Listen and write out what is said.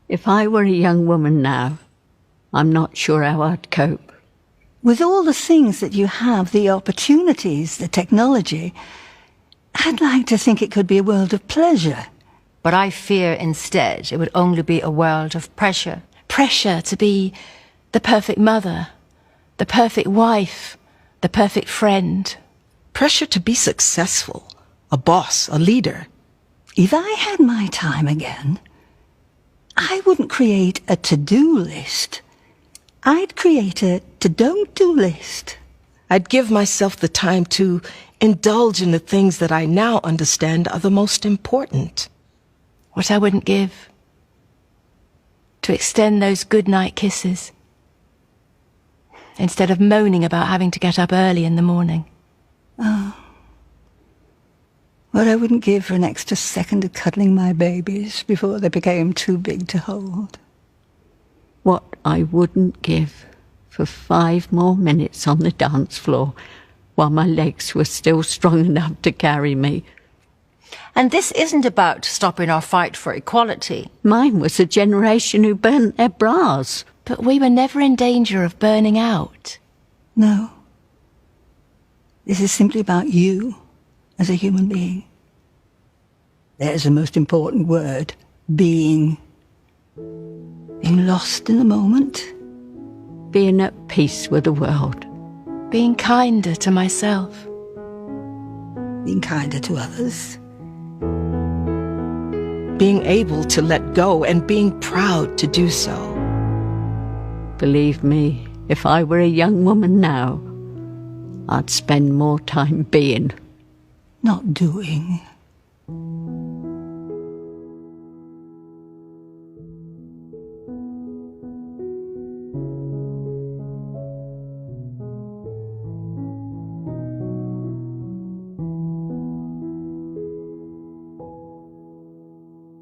If I were a young woman now, I'm not sure how I'd cope. With all the things that you have, the opportunities, the technology, I'd like to think it could be a world of pleasure. But I fear instead it would only be a world of pressure. Pressure to be the perfect mother, the perfect wife, the perfect friend. Pressure to be successful, a boss, a leader. If I had my time again, I wouldn't create a to-do list. I'd create a to-don't-do list. I'd give myself the time to indulge in the things that I now understand are the most important. What I wouldn't give to extend those goodnight kisses instead of moaning about having to get up early in the morning. Oh. What I wouldn't give for an extra second of cuddling my babies before they became too big to hold. What I wouldn't give for 5 more minutes on the dance floor while my legs were still strong enough to carry me. And this isn't about stopping our fight for equality. Mine was a generation who burnt their bras. But we were never in danger of burning out. No. This is simply about you as a human being. There's the most important word, being. Being lost in the moment. Being at peace with the world. Being kinder to myself. Being kinder to others. Being able to let go and being proud to do so. Believe me, if I were a young woman now, I'd spend more time being. Not doing.